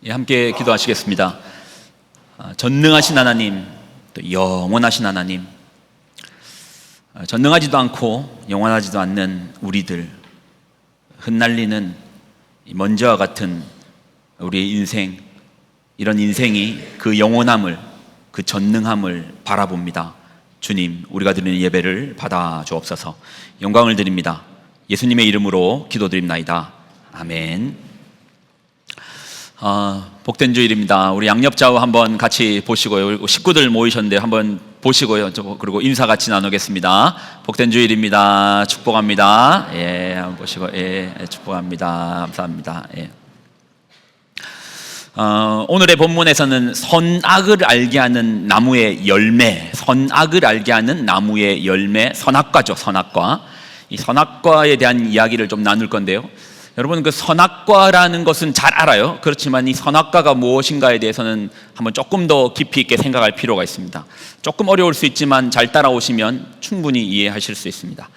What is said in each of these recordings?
함께 기도하시겠습니다. 전능하신 하나님, 또 영원하신 하나님, 전능하지도 않고 영원하지도 않는 우리들, 흩날리는 먼지와 같은 우리의 인생, 이런 인생이 그 영원함을, 그 전능함을 바라봅니다. 주님, 우리가 드리는 예배를 받아 주옵소서. 영광을 드립니다. 예수님의 이름으로 기도드립나이다. 아멘. 복된 주일입니다. 우리 양옆좌우 한번 같이 보시고요. 식구들 모이셨는데 한번 보시고요. 그리고 인사 같이 나누겠습니다. 복된 주일입니다. 축복합니다. 예, 한번 보시고, 예, 축복합니다. 감사합니다. 예. 오늘의 본문에서는 선악을 알게 하는 나무의 열매, 선악을 알게 하는 나무의 열매, 선악과죠. 선악과. 이 선악과에 대한 이야기를 좀 나눌 건데요. 여러분, 그 선악과라는 것은 잘 알아요. 그렇지만 이 선악과가 무엇인가에 대해서는 한번 조금 더 깊이 있게 생각할 필요가 있습니다. 조금 어려울 수 있지만 잘 따라오시면 충분히 이해하실 수 있습니다.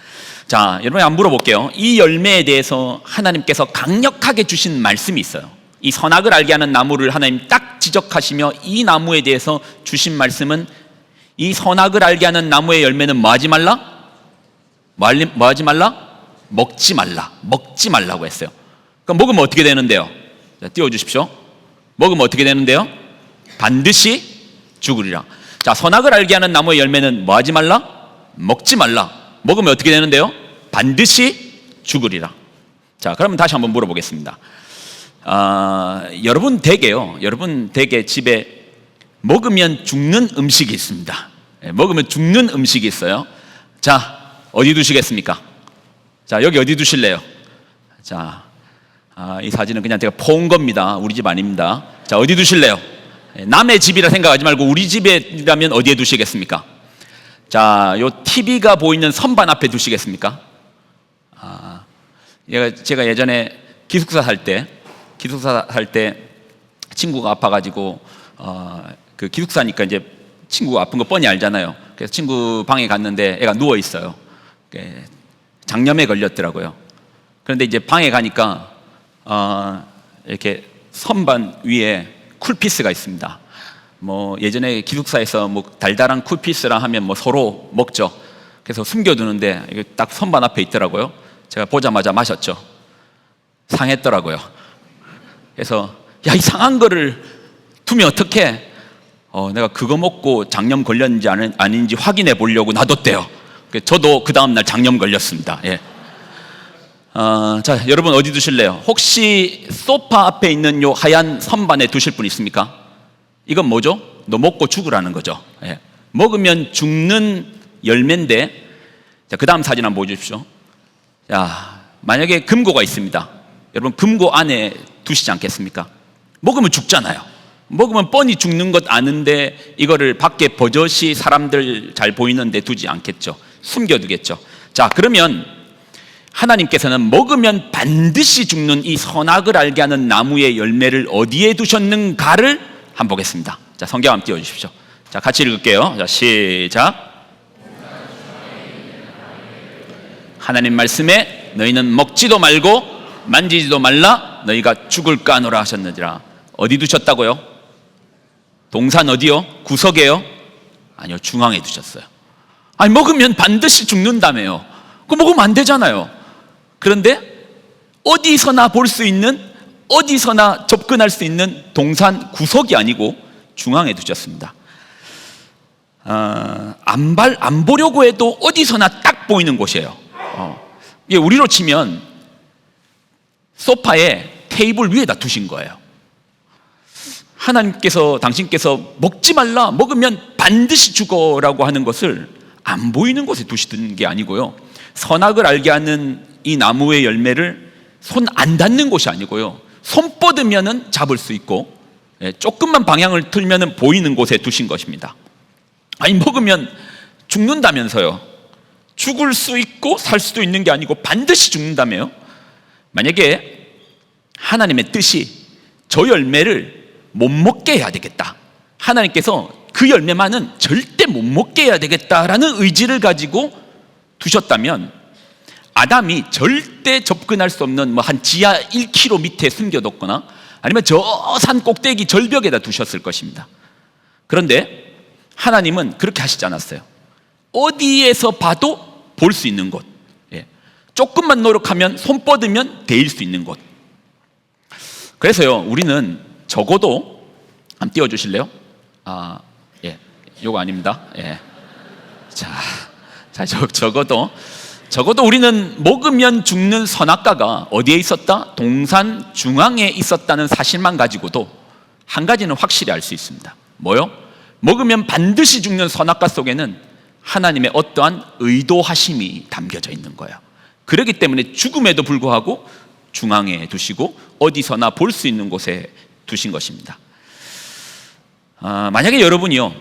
자, 여러분 한번 물어볼게요. 이 열매에 대해서 하나님께서 강력하게 주신 말씀이 있어요. 이 선악을 알게 하는 나무를 하나님 딱 지적하시며 이 나무에 대해서 주신 말씀은, 이 선악을 알게 하는 나무의 열매는 뭐 하지 말라? 뭐 하지 말라? 먹지 말라. 먹지 말라고 했어요. 그럼 먹으면 어떻게 되는데요? 자, 띄워주십시오. 먹으면 어떻게 되는데요? 반드시 죽으리라. 자, 선악을 알게 하는 나무의 열매는 뭐 하지 말라? 먹지 말라. 먹으면 어떻게 되는데요? 반드시 죽으리라. 자, 그러면 다시 한번 물어보겠습니다. 여러분 댁에 집에 먹으면 죽는 음식이 있습니다. 먹으면 죽는 음식이 있어요. 자, 어디 두시겠습니까? 자, 여기 어디 두실래요? 자, 이 사진은 그냥 제가 포온 겁니다. 우리 집 아닙니다. 자, 어디 두실래요? 남의 집이라 생각하지 말고 우리 집이라면 어디에 두시겠습니까? 자, 요 TV가 보이는 선반 앞에 두시겠습니까? 제가 예전에 기숙사 살 때 친구가 아파가지고 그 기숙사니까 이제 친구가 아픈 거 뻔히 알잖아요. 그래서 친구 방에 갔는데 애가 누워 있어요. 장염에 걸렸더라고요. 그런데 이제 방에 가니까 이렇게 선반 위에 쿨피스가 있습니다. 뭐 예전에 기숙사에서 뭐 달달한 쿨피스라 하면 뭐 서로 먹죠. 그래서 숨겨두는데 이게 딱 선반 앞에 있더라고요. 제가 보자마자 마셨죠. 상했더라고요. 그래서 야, 이 상한 거를 두면 어떡해? 내가 그거 먹고 장염 걸렸는지 아닌지 확인해 보려고 놔뒀대요. 저도 그 다음날 장염 걸렸습니다. 예. 자, 여러분 어디 두실래요? 혹시 소파 앞에 있는 요 하얀 선반에 두실 분 있습니까? 이건 뭐죠? 너 먹고 죽으라는 거죠. 예. 먹으면 죽는 열매인데, 자, 그 다음 사진 한번 보여주십시오. 자, 만약에 금고가 있습니다. 여러분 금고 안에 두시지 않겠습니까? 먹으면 죽잖아요. 먹으면 뻔히 죽는 것 아는데 이거를 밖에 버젓이 사람들 잘 보이는데 두지 않겠죠. 숨겨두겠죠. 자, 그러면 하나님께서는 먹으면 반드시 죽는 이 선악을 알게 하는 나무의 열매를 어디에 두셨는가를 한번 보겠습니다. 자, 성경 한번 띄워주십시오. 자, 같이 읽을게요. 자, 시작. 하나님 말씀에 너희는 먹지도 말고 만지지도 말라, 너희가 죽을까 하노라 하셨느니라. 어디 두셨다고요? 동산 어디요? 구석에요? 아니요, 중앙에 두셨어요. 아니, 먹으면 반드시 죽는다며요. 그거 먹으면 안 되잖아요. 그런데 어디서나 볼 수 있는, 어디서나 접근할 수 있는 동산 구석이 아니고 중앙에 두셨습니다. 안 보려고 해도 어디서나 딱 보이는 곳이에요. 이게 우리로 치면 소파에 테이블 위에다 두신 거예요. 하나님께서, 당신께서 먹지 말라, 먹으면 반드시 죽어라고 하는 것을 안 보이는 곳에 두시는 게 아니고요, 선악을 알게 하는 이 나무의 열매를 손 안 닿는 곳이 아니고요, 손 뻗으면은 잡을 수 있고 조금만 방향을 틀면은 보이는 곳에 두신 것입니다. 아니, 먹으면 죽는다면서요. 죽을 수 있고 살 수도 있는 게 아니고 반드시 죽는다며요. 만약에 하나님의 뜻이 저 열매를 못 먹게 해야 되겠다, 하나님께서 그 열매만은 절대 못 먹게 해야 되겠다라는 의지를 가지고 두셨다면, 아담이 절대 접근할 수 없는 뭐 한 지하 1km 밑에 숨겨뒀거나 아니면 저 산 꼭대기 절벽에다 두셨을 것입니다. 그런데 하나님은 그렇게 하시지 않았어요. 어디에서 봐도 볼 수 있는 곳, 조금만 노력하면 손 뻗으면 데일 수 있는 곳. 그래서요, 우리는 적어도 한번 띄워주실래요? 요거 아닙니다. 적어도 우리는 먹으면 죽는 선악과가 어디에 있었다? 동산 중앙에 있었다는 사실만 가지고도 한 가지는 확실히 알 수 있습니다. 뭐요? 먹으면 반드시 죽는 선악과 속에는 하나님의 어떠한 의도하심이 담겨져 있는 거예요. 그렇기 때문에 죽음에도 불구하고 중앙에 두시고 어디서나 볼 수 있는 곳에 두신 것입니다. 만약에 여러분이요,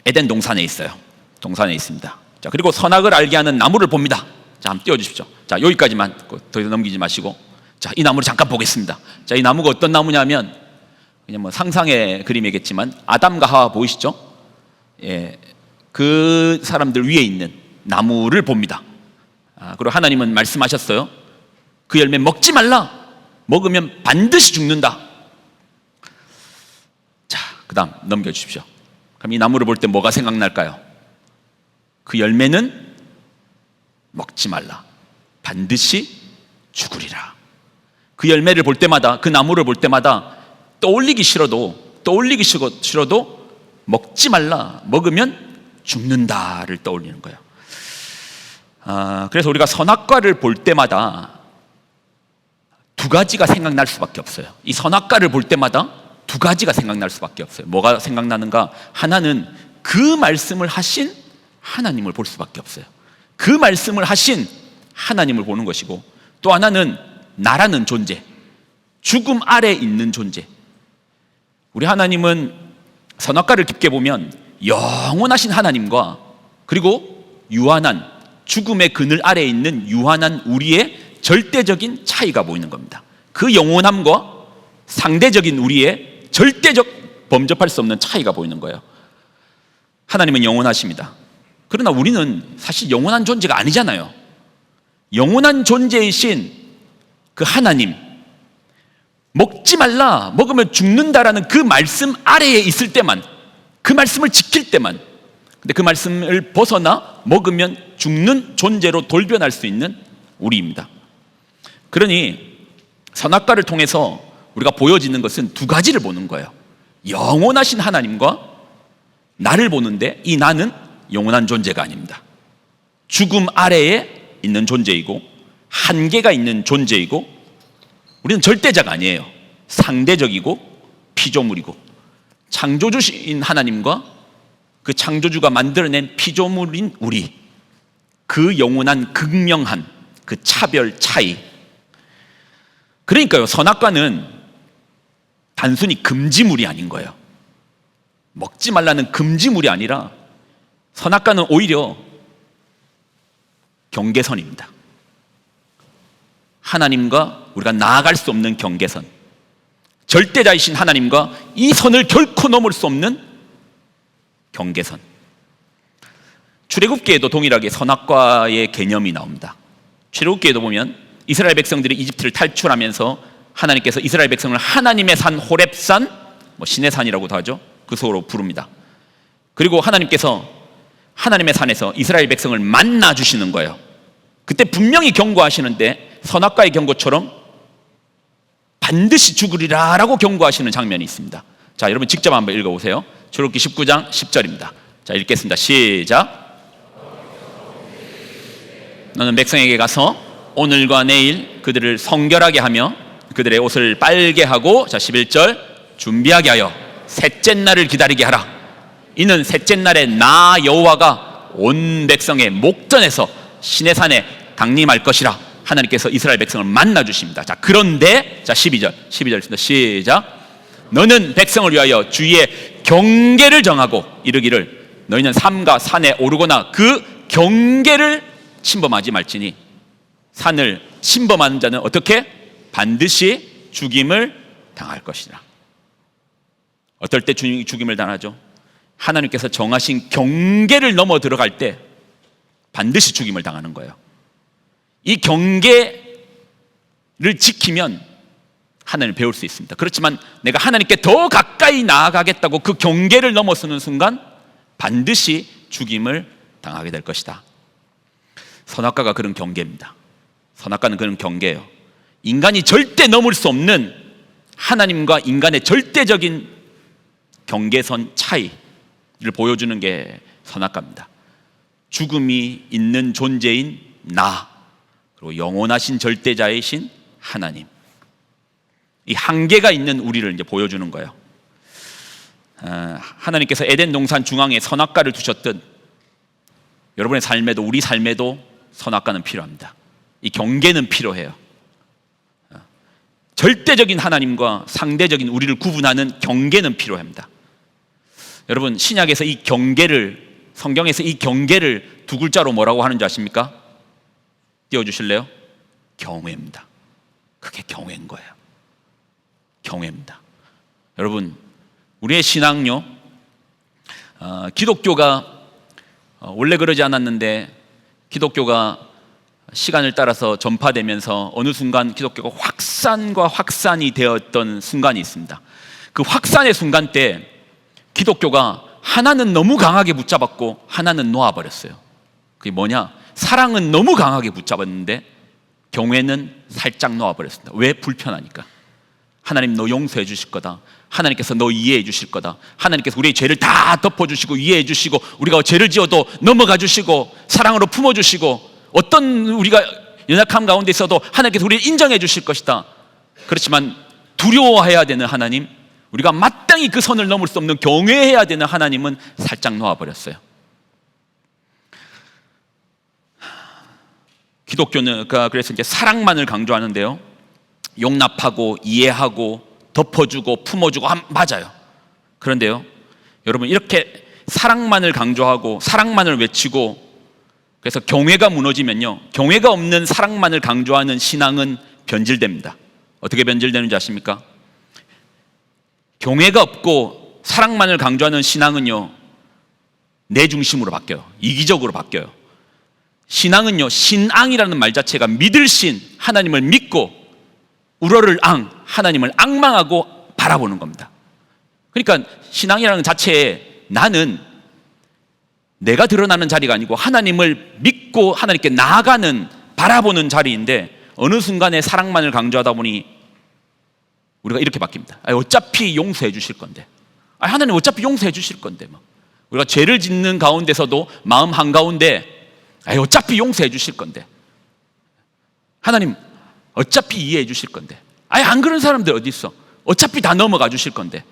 에덴 동산에 있어요. 동산에 있습니다. 자, 그리고 선악을 알게 하는 나무를 봅니다. 자, 한번 띄워주십시오. 자, 여기까지만, 더 이상 넘기지 마시고. 자, 이 나무를 잠깐 보겠습니다. 자, 이 나무가 어떤 나무냐면, 그냥 뭐 상상의 그림이겠지만, 아담과 하와 보이시죠? 그 사람들 위에 있는 나무를 봅니다. 그리고 하나님은 말씀하셨어요. 그 열매 먹지 말라. 먹으면 반드시 죽는다. 자, 그 다음 넘겨주십시오. 그럼 이 나무를 볼 때 뭐가 생각날까요? 그 열매는 먹지 말라. 반드시 죽으리라. 그 열매를 볼 때마다, 그 나무를 볼 때마다 떠올리기 싫어도 먹지 말라. 먹으면 죽는다를 떠올리는 거예요. 그래서 우리가 선악과를 볼 때마다 두 가지가 생각날 수밖에 없어요. 이 선악과를 볼 때마다 두 가지가 생각날 수밖에 없어요. 뭐가 생각나는가? 하나는 그 말씀을 하신 하나님을 볼 수밖에 없어요. 그 말씀을 하신 하나님을 보는 것이고, 또 하나는 나라는 존재, 죽음 아래 있는 존재. 우리 하나님은 선악과를 깊게 보면 영원하신 하나님과 그리고 유한한, 죽음의 그늘 아래에 있는 유한한 우리의 절대적인 차이가 보이는 겁니다. 그 영원함과 상대적인 우리의 절대적 범접할 수 없는 차이가 보이는 거예요. 하나님은 영원하십니다. 그러나 우리는 사실 영원한 존재가 아니잖아요. 영원한 존재이신 그 하나님, 먹지 말라, 먹으면 죽는다라는 그 말씀 아래에 있을 때만, 그 말씀을 지킬 때만, 근데 그 말씀을 벗어나 먹으면 죽는 존재로 돌변할 수 있는 우리입니다. 그러니 선악과를 통해서 우리가 보여지는 것은 두 가지를 보는 거예요. 영원하신 하나님과 나를 보는데, 이 나는 영원한 존재가 아닙니다. 죽음 아래에 있는 존재이고 한계가 있는 존재이고, 우리는 절대자가 아니에요. 상대적이고 피조물이고, 창조주신 하나님과 그 창조주가 만들어낸 피조물인 우리, 그 영원한 극명한 그 차별 차이. 그러니까요, 선악과는 단순히 금지물이 아닌 거예요. 먹지 말라는 금지물이 아니라 선악과는 오히려 경계선입니다. 하나님과 우리가 나아갈 수 없는 경계선, 절대자이신 하나님과 이 선을 결코 넘을 수 없는 경계선. 출애굽기에도 동일하게 선악과의 개념이 나옵니다. 출애굽기에도 보면 이스라엘 백성들이 이집트를 탈출하면서 하나님께서 이스라엘 백성을 하나님의 산 호렙산, 신의 산이라고도 하죠, 그 속으로 부릅니다. 그리고 하나님께서 하나님의 산에서 이스라엘 백성을 만나 주시는 거예요. 그때 분명히 경고하시는데 선악과의 경고처럼 반드시 죽으리라 라고 경고하시는 장면이 있습니다. 자, 여러분 직접 한번 읽어보세요. 출애굽기 19장 10절입니다. 자, 읽겠습니다. 시작. 너는 백성에게 가서 오늘과 내일 그들을 성결하게 하며 그들의 옷을 빨게 하고, 자 11절, 준비하게 하여 셋째 날을 기다리게 하라. 이는 셋째 날에 나 여호와가 온 백성의 목전에서 시내 산에 강림할 것이라. 하나님께서 이스라엘 백성을 만나 주십니다. 자, 그런데 자 12절 있습니다. 시작. 너는 백성을 위하여 주위에 경계를 정하고 이르기를, 너희는 삼가 산에 오르거나 그 경계를 침범하지 말지니 산을 침범하는 자는 어떻게? 반드시 죽임을 당할 것이라. 어떨 때 죽임을 당하죠? 하나님께서 정하신 경계를 넘어 들어갈 때 반드시 죽임을 당하는 거예요. 이 경계를 지키면 하나님을 배울 수 있습니다. 그렇지만 내가 하나님께 더 가까이 나아가겠다고 그 경계를 넘어서는 순간 반드시 죽임을 당하게 될 것이다. 선악과가 그런 경계입니다. 선악과는 그런 경계예요. 인간이 절대 넘을 수 없는 하나님과 인간의 절대적인 경계선 차이를 보여주는 게 선악과입니다. 죽음이 있는 존재인 나, 그리고 영원하신 절대자이신 하나님, 이 한계가 있는 우리를 이제 보여주는 거예요. 하나님께서 에덴 동산 중앙에 선악과를 두셨듯 여러분의 삶에도, 우리 삶에도 선악과는 필요합니다. 이 경계는 필요해요. 절대적인 하나님과 상대적인 우리를 구분하는 경계는 필요합니다. 여러분, 신약에서 이 경계를, 성경에서 이 경계를 두 글자로 뭐라고 하는지 아십니까? 띄워주실래요? 경외입니다. 그게 경외인 거예요. 경외입니다. 여러분, 우리의 신앙요, 기독교가 원래 그러지 않았는데 기독교가 시간을 따라서 전파되면서 어느 순간 기독교가 확산과 확산이 되었던 순간이 있습니다. 그 확산의 순간 때 기독교가 하나는 너무 강하게 붙잡았고 하나는 놓아버렸어요. 그게 뭐냐? 사랑은 너무 강하게 붙잡았는데 경외는 살짝 놓아버렸습니다. 왜? 불편하니까. 하나님 너 용서해 주실 거다. 하나님께서 너 이해해 주실 거다. 하나님께서 우리의 죄를 다 덮어주시고 이해해 주시고 우리가 죄를 지어도 넘어가 주시고 사랑으로 품어주시고 어떤 우리가 연약함 가운데 있어도 하나님께서 우리를 인정해 주실 것이다. 그렇지만 두려워해야 되는 하나님, 우리가 마땅히 그 선을 넘을 수 없는 경외해야 되는 하나님은 살짝 놓아버렸어요. 기독교는 그래서 이제 사랑만을 강조하는데요, 용납하고 이해하고 덮어주고 품어주고 맞아요. 그런데요, 여러분, 이렇게 사랑만을 강조하고 사랑만을 외치고 그래서 경외가 무너지면요, 경외가 없는 사랑만을 강조하는 신앙은 변질됩니다. 어떻게 변질되는지 아십니까? 경외가 없고 사랑만을 강조하는 신앙은요, 내 중심으로 바뀌어요. 이기적으로 바뀌어요. 신앙은요, 신앙이라는 말 자체가 믿을 신, 하나님을 믿고 우러를 앙, 하나님을 앙망하고 바라보는 겁니다. 그러니까 신앙이라는 자체에 나는 내가 드러나는 자리가 아니고 하나님을 믿고 하나님께 나아가는, 바라보는 자리인데 어느 순간에 사랑만을 강조하다 보니 우리가 이렇게 바뀝니다. 어차피 용서해 주실 건데, 하나님 어차피 용서해 주실 건데, 우리가 죄를 짓는 가운데서도 마음 한가운데 어차피 용서해 주실 건데, 하나님 어차피 이해해 주실 건데, 안 그런 사람들 어디 있어? 어차피 다 넘어가 주실 건데,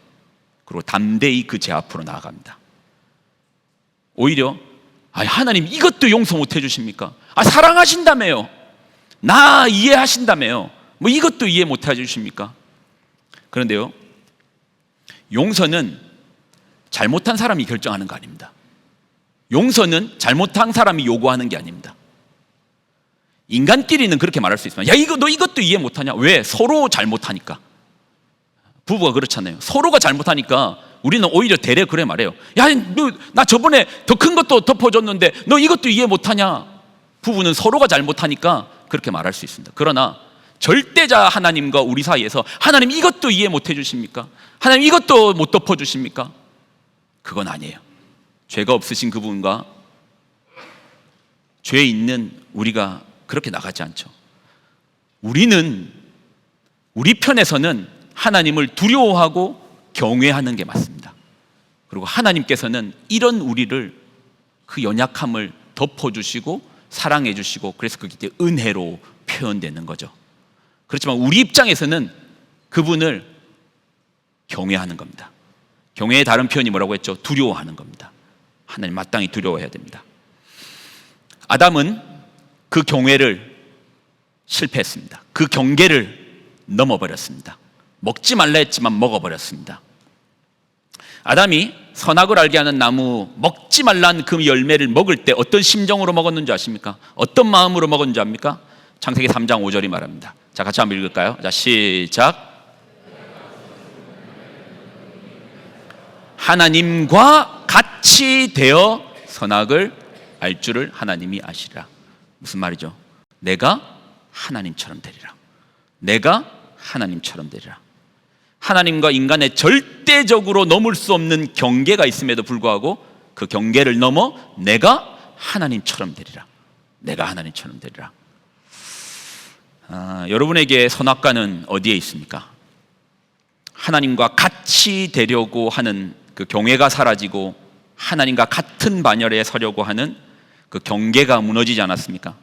그리고 담대히 그 제 앞으로 나아갑니다. 오히려 하나님 이것도 용서 못 해주십니까? 사랑하신다며요. 나 이해하신다며요. 이것도 이해 못 해주십니까? 그런데요, 용서는 잘못한 사람이 결정하는 거 아닙니다. 용서는 잘못한 사람이 요구하는 게 아닙니다. 인간끼리는 그렇게 말할 수 있지만, 너 이것도 이해 못하냐? 왜? 서로 잘못하니까. 부부가 그렇잖아요. 서로가 잘못하니까 우리는 오히려 대래 그래 말해요. 나 저번에 더 큰 것도 덮어줬는데 너 이것도 이해 못하냐? 부부는 서로가 잘못하니까 그렇게 말할 수 있습니다. 그러나 절대자 하나님과 우리 사이에서 하나님 이것도 이해 못 해주십니까? 하나님 이것도 못 덮어주십니까? 그건 아니에요. 죄가 없으신 그분과 죄 있는 우리가 그렇게 나가지 않죠. 우리는, 우리 편에서는 하나님을 두려워하고 경외하는 게 맞습니다. 그리고 하나님께서는 이런 우리를, 그 연약함을 덮어주시고 사랑해 주시고, 그래서 그게 이제 은혜로 표현되는 거죠. 그렇지만 우리 입장에서는 그분을 경외하는 겁니다. 경외의 다른 표현이 뭐라고 했죠? 두려워하는 겁니다. 하나님 마땅히 두려워해야 됩니다. 아담은 그 경외를 실패했습니다. 그 경계를 넘어버렸습니다. 먹지 말라 했지만 먹어버렸습니다. 아담이 선악을 알게 하는 나무, 먹지 말라는 그 열매를 먹을 때 어떤 심정으로 먹었는지 아십니까? 어떤 마음으로 먹었는지 압니까? 창세기 3장 5절이 말합니다. 자, 같이 한번 읽을까요? 자, 시작. 하나님과 같이 되어 선악을 알 줄을 하나님이 아시리라. 무슨 말이죠? 내가 하나님처럼 되리라. 내가 하나님처럼 되리라. 하나님과 인간의 절대적으로 넘을 수 없는 경계가 있음에도 불구하고 그 경계를 넘어 내가 하나님처럼 되리라. 내가 하나님처럼 되리라. 여러분에게 선악과는 어디에 있습니까? 하나님과 같이 되려고 하는 그 경외가 사라지고 하나님과 같은 반열에 서려고 하는 그 경계가 무너지지 않았습니까?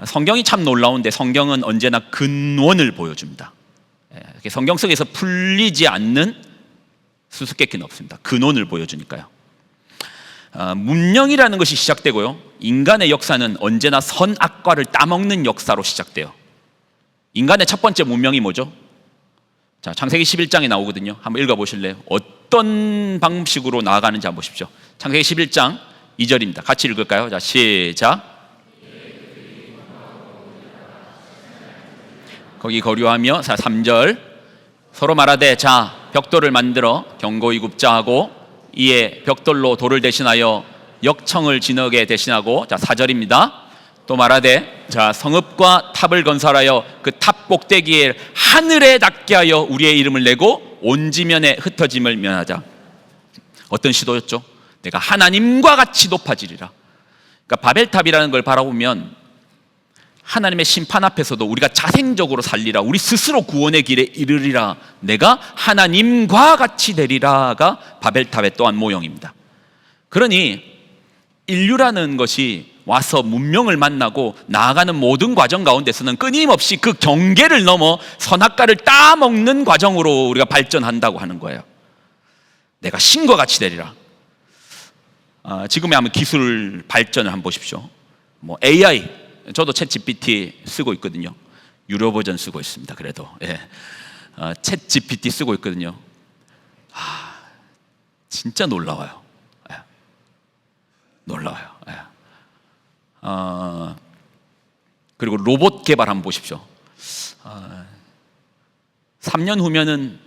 성경이 참 놀라운데 성경은 언제나 근원을 보여줍니다. 성경 속에서 풀리지 않는 수수께끼는 없습니다. 근원을 보여주니까요. 문명이라는 것이 시작되고요, 인간의 역사는 언제나 선악과를 따먹는 역사로 시작돼요. 인간의 첫 번째 문명이 뭐죠? 자, 창세기 11장에 나오거든요. 한번 읽어보실래요? 어떤 방식으로 나아가는지 한번 보십시오. 창세기 11장 2절입니다. 같이 읽을까요? 자, 시작. 거기 거류하며, 자, 3절. 서로 말하되, 자, 벽돌을 만들어 견고히 굽자 하고 이에 벽돌로 돌을 대신하여 역청을 진흙에 대신하고, 자, 4절입니다. 또 말하되, 자, 성읍과 탑을 건설하여 그 탑 꼭대기에 하늘에 닿게 하여 우리의 이름을 내고 온 지면에 흩어짐을 면하자. 어떤 시도였죠? 내가 하나님과 같이 높아지리라. 그러니까 바벨탑이라는 걸 바라보면 하나님의 심판 앞에서도 우리가 자생적으로 살리라, 우리 스스로 구원의 길에 이르리라, 내가 하나님과 같이 되리라가 바벨탑의 또한 모형입니다. 그러니 인류라는 것이 와서 문명을 만나고 나아가는 모든 과정 가운데서는 끊임없이 그 경계를 넘어 선악과를 따먹는 과정으로 우리가 발전한다고 하는 거예요. 내가 신과 같이 되리라. 지금의 한번 기술 발전을 한번 보십시오. 뭐 AI, 저도 챗 GPT 쓰고 있거든요. 유료 버전 쓰고 있습니다. 그래도 챗 GPT 쓰고 있거든요. 진짜 놀라워요. 놀라워요. 그리고 로봇 개발 한번 보십시오. 3년 후면은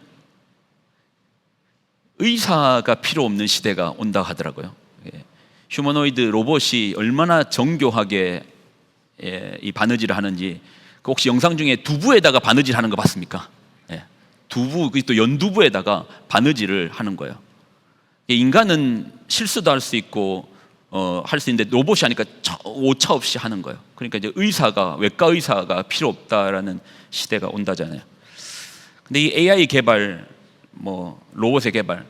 의사가 필요 없는 시대가 온다 하더라고요. 휴머노이드 로봇이 얼마나 정교하게 이 바느질을 하는지, 혹시 영상 중에 두부에다가 바느질 하는 거 봤습니까? 두부, 또 연두부에다가 바느질을 하는 거예요. 인간은 실수도 할 수 있고 할 수 있는데 로봇이 하니까 오차 없이 하는 거예요. 그러니까 이제 외과 의사가 필요 없다라는 시대가 온다잖아요. 근데 이 AI 개발, 뭐 로봇의 개발,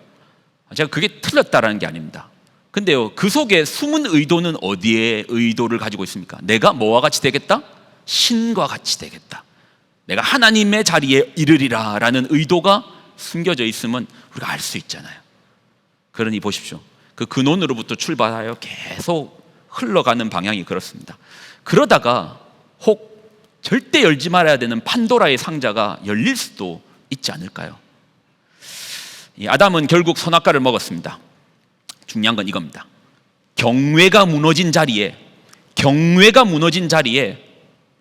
제가 그게 틀렸다라는 게 아닙니다. 근데요, 그 속에 숨은 의도는 어디에 의도를 가지고 있습니까? 내가 뭐와 같이 되겠다? 신과 같이 되겠다. 내가 하나님의 자리에 이르리라 라는 의도가 숨겨져 있으면 우리가 알 수 있잖아요. 그러니 보십시오. 그 근원으로부터 출발하여 계속 흘러가는 방향이 그렇습니다. 그러다가 혹 절대 열지 말아야 되는 판도라의 상자가 열릴 수도 있지 않을까요? 이 아담은 결국 선악과를 먹었습니다. 중요한 건 이겁니다. 경외가 무너진 자리에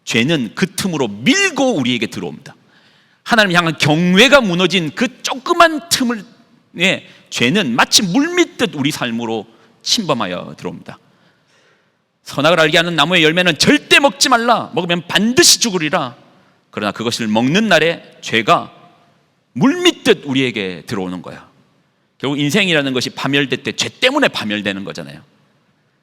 죄는 그 틈으로 밀고 우리에게 들어옵니다. 하나님 향한 경외가 무너진 그 조그만 틈을 죄는 마치 물밀듯 우리 삶으로 침범하여 들어옵니다. 선악을 알게 하는 나무의 열매는 절대 먹지 말라, 먹으면 반드시 죽으리라. 그러나 그것을 먹는 날에 죄가 물밀듯 우리에게 들어오는 거야. 결국 인생이라는 것이 파멸될 때 죄 때문에 파멸되는 거잖아요.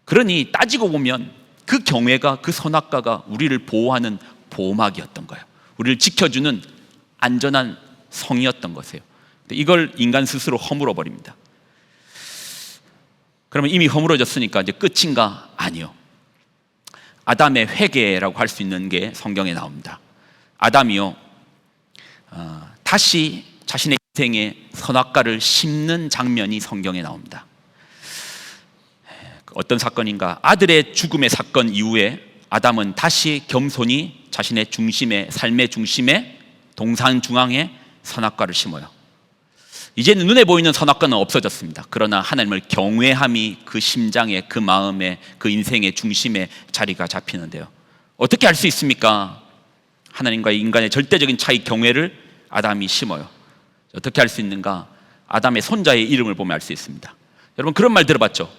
그러니 따지고 보면 그 경외가, 그 선악과가 우리를 보호하는 보호막이었던 거예요. 우리를 지켜주는 안전한 성이었던 것이에요. 이걸 인간 스스로 허물어 버립니다. 그러면 이미 허물어졌으니까 이제 끝인가? 아니요. 아담의 회개라고 할 수 있는 게 성경에 나옵니다. 아담이요, 다시 자신의 인생에 선악과를 심는 장면이 성경에 나옵니다. 어떤 사건인가? 아들의 죽음의 사건 이후에 아담은 다시 겸손히 자신의 중심에, 삶의 중심에, 동산 중앙에 선악과를 심어요. 이제는 눈에 보이는 선악과는 없어졌습니다. 그러나 하나님을 경외함이 그 심장에, 그 마음에, 그 인생의 중심에 자리가 잡히는데요. 어떻게 알 수 있습니까? 하나님과 인간의 절대적인 차이, 경외를 아담이 심어요. 어떻게 알 수 있는가? 아담의 손자의 이름을 보면 알 수 있습니다. 여러분 그런 말 들어봤죠?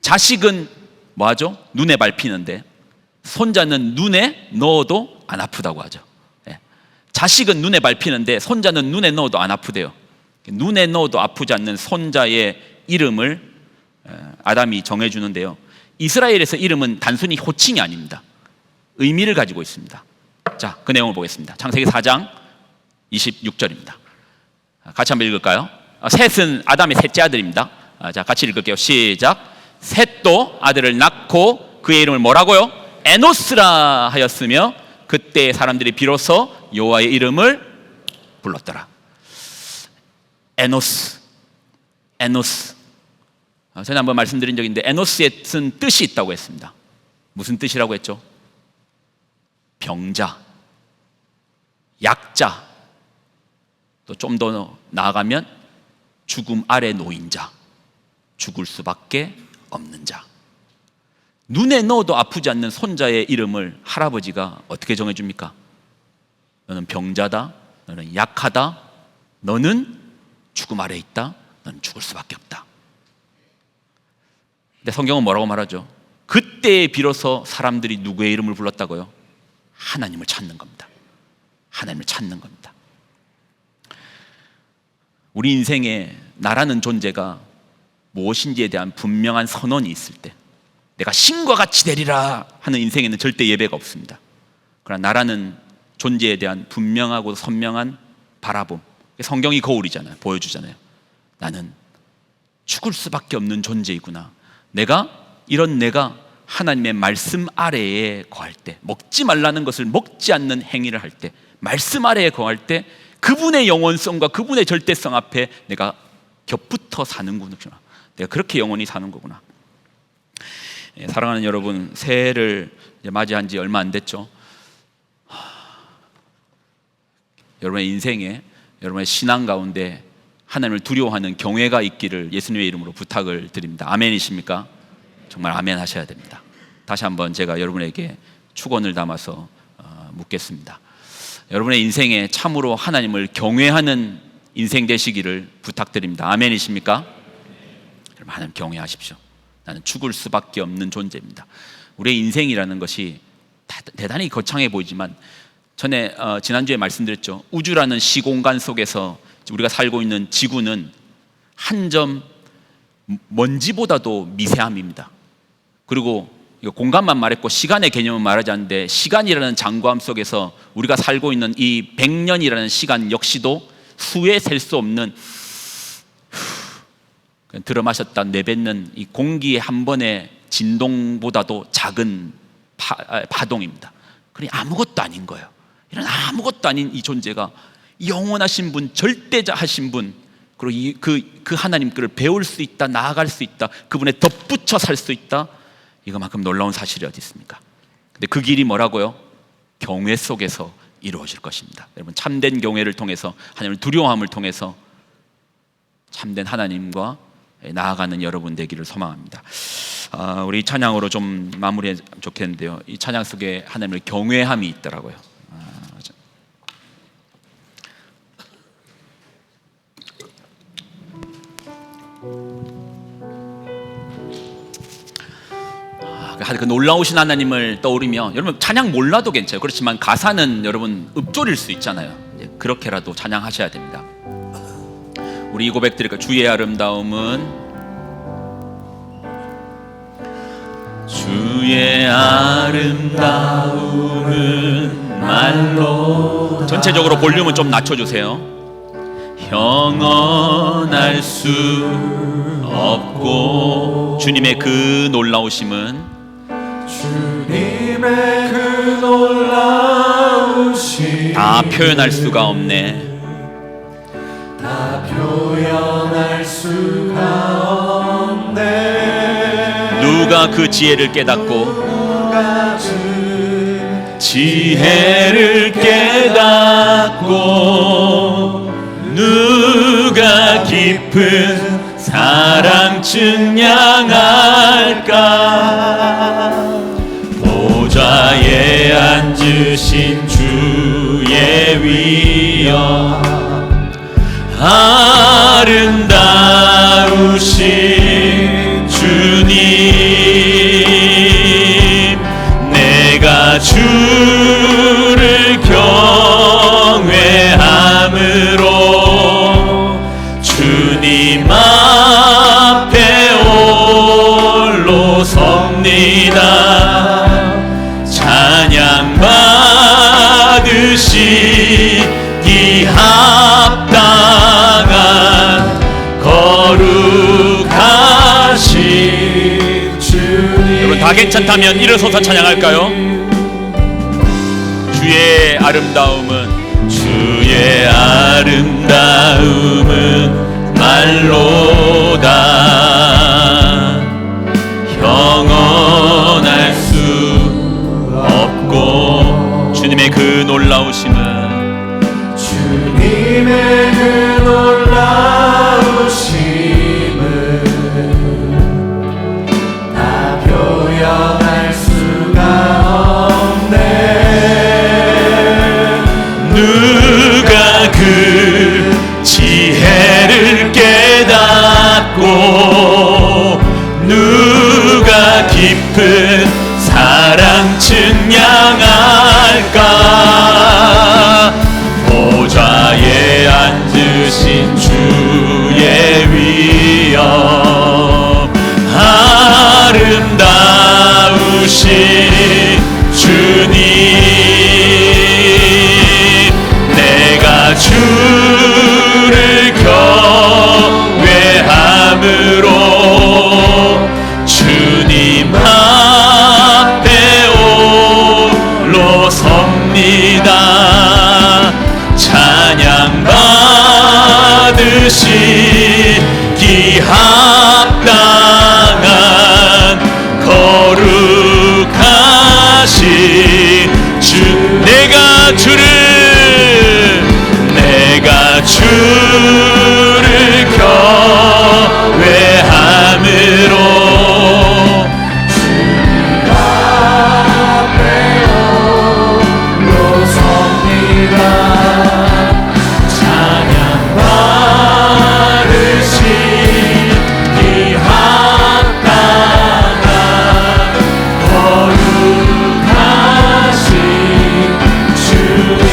자식은 뭐하죠? 눈에 밟히는데 손자는 눈에 넣어도 안 아프다고 하죠. 자식은 눈에 밟히는데 손자는 눈에 넣어도 안 아프대요. 눈에 넣어도 아프지 않는 손자의 이름을 아담이 정해주는데요. 이스라엘에서 이름은 단순히 호칭이 아닙니다. 의미를 가지고 있습니다. 자, 그 내용을 보겠습니다. 창세기 4장 26절입니다. 같이 한번 읽을까요? 셋은 아담의 셋째 아들입니다. 자, 같이 읽을게요. 시작. 셋도 아들을 낳고 그의 이름을 뭐라고요? 에노스라 하였으며 그때 사람들이 비로소 여호와의 이름을 불렀더라. 에노스. 전에 한번 말씀드린 적이 있는데 에노스의 뜻이 있다고 했습니다. 무슨 뜻이라고 했죠? 병자, 약자, 또 좀 더 나아가면 죽음 아래 놓인 자, 죽을 수밖에 없는 자. 눈에 넣어도 아프지 않는 손자의 이름을 할아버지가 어떻게 정해줍니까? 너는 병자다, 너는 약하다, 너는 죽음 아래 있다, 너는 죽을 수밖에 없다. 근데 성경은 뭐라고 말하죠? 그때에 비로소 사람들이 누구의 이름을 불렀다고요? 하나님을 찾는 겁니다. 하나님을 찾는 겁니다. 우리 인생에 나라는 존재가 무엇인지에 대한 분명한 선언이 있을 때, 내가 신과 같이 되리라 하는 인생에는 절대 예배가 없습니다. 그러나 나라는 존재에 대한 분명하고 선명한 바라봄, 성경이 거울이잖아요. 보여주잖아요. 나는 죽을 수밖에 없는 존재이구나. 내가 하나님의 말씀 아래에 거할 때, 먹지 말라는 것을 먹지 않는 행위를 할 때, 말씀 아래에 거할 때 그분의 영원성과 그분의 절대성 앞에 내가 겹붙어 사는구나. 내가 그렇게 영원히 사는 거구나. 사랑하는 여러분, 새해를 맞이한 지 얼마 안 됐죠. 여러분의 인생에, 여러분의 신앙 가운데 하나님을 두려워하는 경외가 있기를 예수님의 이름으로 부탁을 드립니다. 아멘이십니까? 정말 아멘 하셔야 됩니다. 다시 한번 제가 여러분에게 축원을 담아서 묻겠습니다. 여러분의 인생에 참으로 하나님을 경외하는 인생 되시기를 부탁드립니다. 아멘이십니까? 여러분, 하나님 경외하십시오. 나는 죽을 수밖에 없는 존재입니다. 우리의 인생이라는 것이 대단히 거창해 보이지만 전에 지난주에 말씀드렸죠. 우주라는 시공간 속에서 우리가 살고 있는 지구는 한 점 먼지보다도 미세함입니다. 그리고 이거 공간만 말했고 시간의 개념은 말하지 않는데, 시간이라는 장구함 속에서 우리가 살고 있는 이 100년이라는 시간 역시도 수에 셀 수 없는 들어마셨다 내뱉는 이 공기의 한 번의 진동보다도 작은 파동입니다. 그러니 아무것도 아닌 거예요. 이런 아무것도 아닌 이 존재가 영원하신 분, 절대자하신 분, 그리고 그 하나님께를 배울 수 있다, 나아갈 수 있다, 그분에 덧붙여 살 수 있다. 이거만큼 놀라운 사실이 어디 있습니까? 근데 그 길이 뭐라고요? 경외 속에서 이루어질 것입니다. 여러분, 참된 경외를 통해서, 하나님을 두려워함을 통해서 참된 하나님과 나아가는 여러분 되기를 소망합니다. 우리 찬양으로 좀 마무리하면 좋겠는데요. 이 찬양 속에 하나님을 경외함이 있더라고요. 그 놀라우신 하나님을 떠오르며, 여러분 찬양 몰라도 괜찮아요. 그렇지만 가사는 여러분 읊조릴 수 있잖아요. 그렇게라도 찬양하셔야 됩니다. 우리 이 고백 드릴까요? 주의 아름다움은, 주의 아름다움은 말로, 전체적으로 볼륨은 좀 낮춰주세요. 형언할 수 없고, 주님의 그 놀라우심은, 주님의 그 놀라우심 다 표현할 수가 없네. 다 표현할 수가 없네. 누가 그 지혜를 깨닫고, 누가 지혜를 깨닫고, 누가 깊은 사랑 증량할까. 보좌에 앉으신 주의 위엄, 아름다우신 주님, 내가 주를 경외하며 합당한 거룩하신 주님. 여러분 다 괜찮다면 일어서서 찬양할까요? 주의 아름다움은 말로다 형언할 수 없고 주님의 그 놀라우심은 주님의 그 놀라우심은 다 표현할 수가 없네. 누가 그 지혜를 깨닫고 누가 깊은 사랑 증량할까. 보좌에 앉으신 주의 위엄 아름다우신 주님. 내가 주를 경외함으로 주님 앞에 홀로 섭니다. 찬양 받으시기 합당한 거룩하신 주. 내가 주를 경외함으로 주님 앞에 홀로 섭니다. 찬양 받으시기 합당한 거룩하신 주님.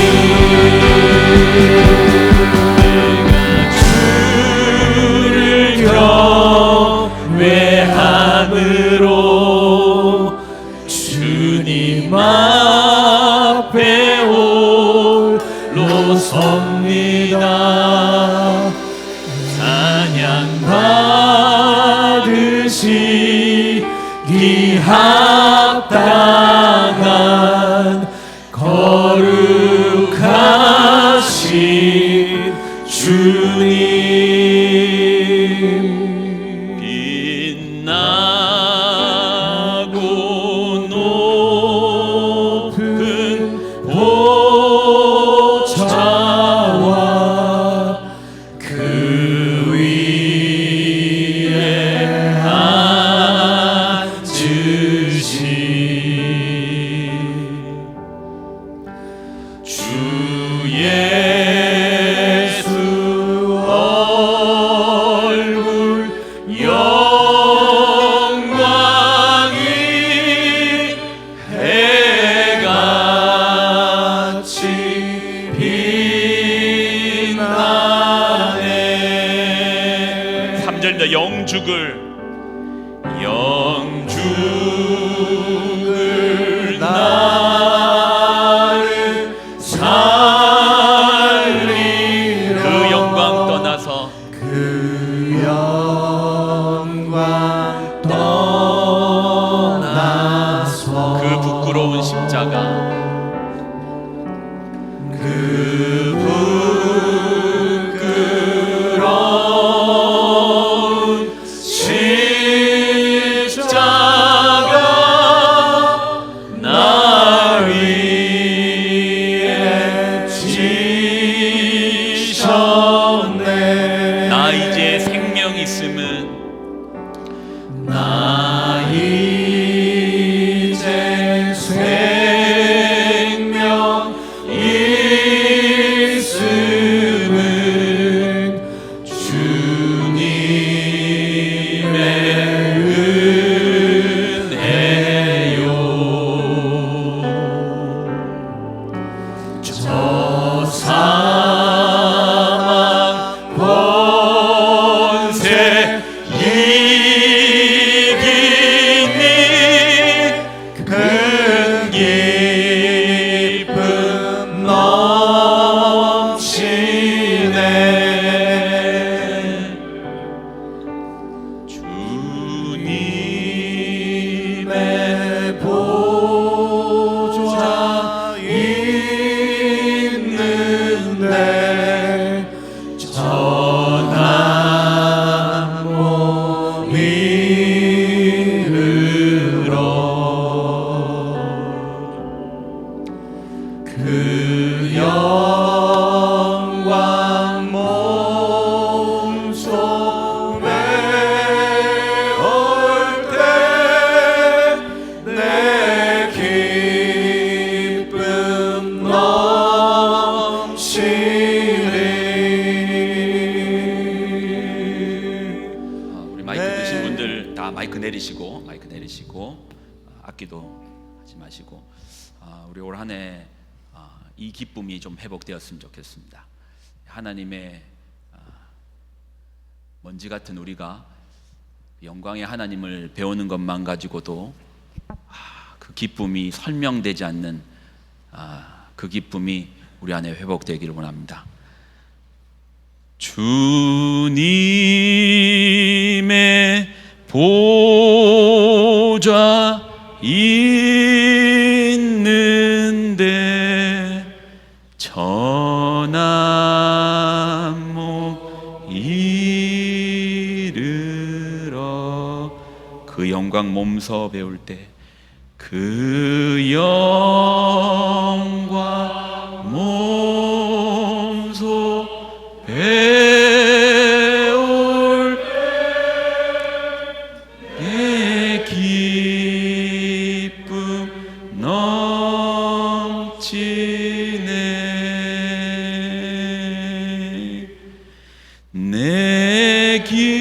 외함으로 주님 앞에 홀로 섭니다. 찬양 받으시기 합당한 거룩하신 주님. 빛나고 높은 보좌와 그 위에 앉으신 주 예수 얼굴 영광이 해같이 빛나네. 3절입니다. 영죽을 나를 살리려. 그 영광 떠나서 그 영광 떠나서 그 부끄러운 십자가 그 부끄러운 십자가 나 위에 지셨네. 나 이제 생명 있음은 나 이제 생명 있음은 주님의 은혜요. 저 사망 권세 마이크 내리시고 악기도 하지 마시고 우리 올 한 해 이 기쁨이 좀 회복되었으면 좋겠습니다. 하나님의 먼지 같은 우리가 영광의 하나님을 배우는 것만 가지고도 그 기쁨이 설명되지 않는 그 기쁨이 우리 안에 회복되기를 원합니다. 주님의 보좌 있는데 전한 목 이르러 그 영광 몸서 배울 때 그 영광 몸소 배울 때 기쁨 넘치네 내 기쁨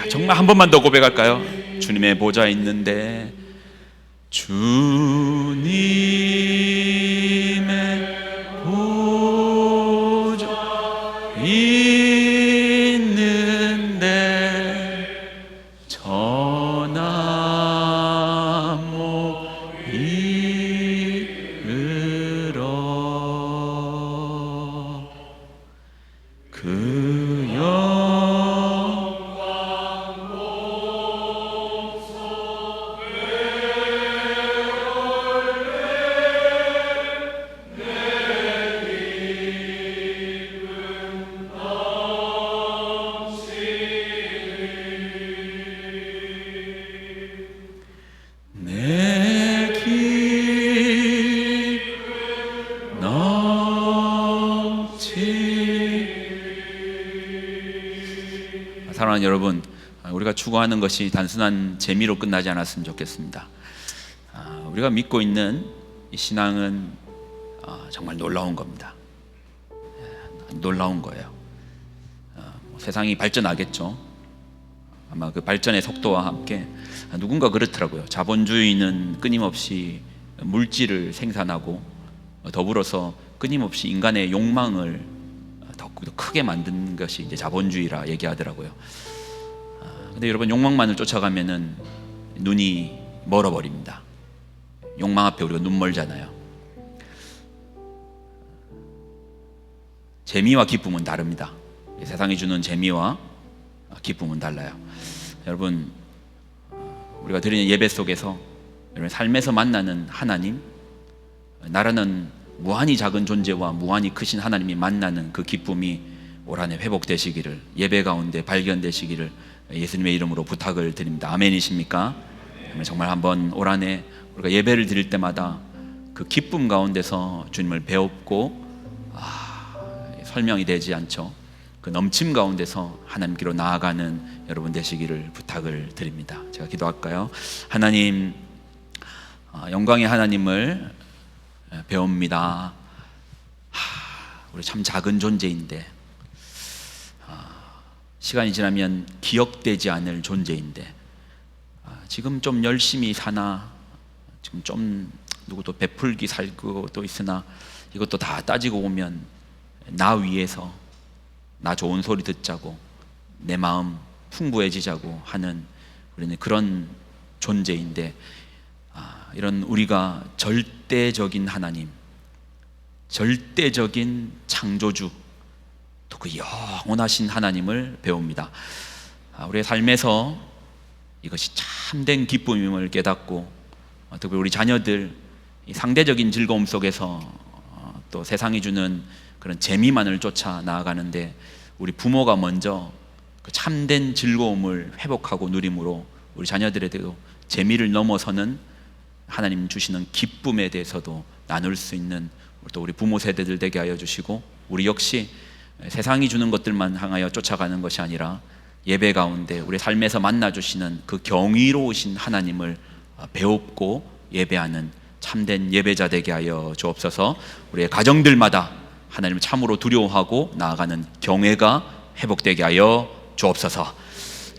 정말 한 번만 더 고백할까요? 주님의 보좌 있는데 주님의 보좌 있는데 전한 목 이르러 그 사랑하는 여러분, 우리가 추구하는 것이 단순한 재미로 끝나지 않았으면 좋겠습니다. 우리가 믿고 있는 이 신앙은 정말 놀라운 겁니다. 놀라운 거예요. 세상이 발전하겠죠. 아마 그 발전의 속도와 함께 누군가 그렇더라고요. 자본주의는 끊임없이 물질을 생산하고 더불어서 끊임없이 인간의 욕망을 더 크게 만든 것이 이제 자본주의라 얘기하더라고요. 근데 여러분, 욕망만을 쫓아가면은 눈이 멀어버립니다. 욕망 앞에 우리가 눈 멀잖아요. 재미와 기쁨은 다릅니다. 세상이 주는 재미와 기쁨은 달라요. 여러분, 우리가 드리는 예배 속에서 여러분 삶에서 만나는 하나님, 나라는 무한히 작은 존재와 무한히 크신 하나님이 만나는 그 기쁨이 올 한 해 회복되시기를, 예배 가운데 발견되시기를 예수님의 이름으로 부탁을 드립니다. 아멘이십니까? 정말 한번 올 한 해 우리가 예배를 드릴 때마다 그 기쁨 가운데서 주님을 배웠고 설명이 되지 않죠. 그 넘침 가운데서 하나님께로 나아가는 여러분 되시기를 부탁을 드립니다. 제가 기도할까요? 하나님, 영광의 하나님을 배웁니다. 우리 참 작은 존재인데, 시간이 지나면 기억되지 않을 존재인데, 지금 좀 열심히 사나, 지금 좀 누구도 베풀기 살고 또 있으나, 이것도 다 따지고 보면 나 위해서 나 좋은 소리 듣자고, 내 마음 풍부해지자고 하는 우리는 그런 존재인데, 이런 우리가 절대적인 하나님, 절대적인 창조주, 또 그 영원하신 하나님을 배웁니다. 우리의 삶에서 이것이 참된 기쁨임을 깨닫고, 특히 우리 자녀들 이 상대적인 즐거움 속에서 또 세상이 주는 그런 재미만을 쫓아 나아가는데, 우리 부모가 먼저 그 참된 즐거움을 회복하고 누림으로 우리 자녀들에게도 재미를 넘어서는 하나님 주시는 기쁨에 대해서도 나눌 수 있는 또 우리 부모 세대들 되게 하여 주시고, 우리 역시 세상이 주는 것들만 향하여 쫓아가는 것이 아니라 예배 가운데 우리 삶에서 만나주시는 그 경이로우신 하나님을 배웁고 예배하는 참된 예배자 되게 하여 주옵소서. 우리의 가정들마다 하나님을 참으로 두려워하고 나아가는 경외가 회복되게 하여 주옵소서.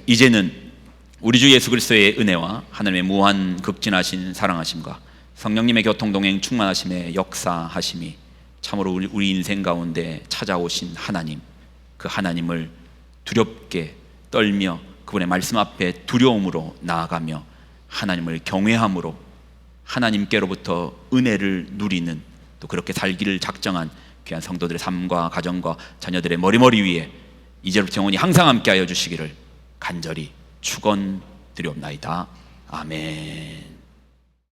이제는 우리 주 예수 그리스도의 은혜와 하나님의 무한 극진하신 사랑하심과 성령님의 교통동행 충만하심의 역사하심이 참으로 우리 인생 가운데 찾아오신 하나님, 그 하나님을 두렵게 떨며 그분의 말씀 앞에 두려움으로 나아가며 하나님을 경외함으로 하나님께로부터 은혜를 누리는, 또 그렇게 살기를 작정한 귀한 성도들의 삶과 가정과 자녀들의 머리머리 위에 이제부터 영원히 항상 함께하여 주시기를 간절히 축원드리옵나이다. 아멘.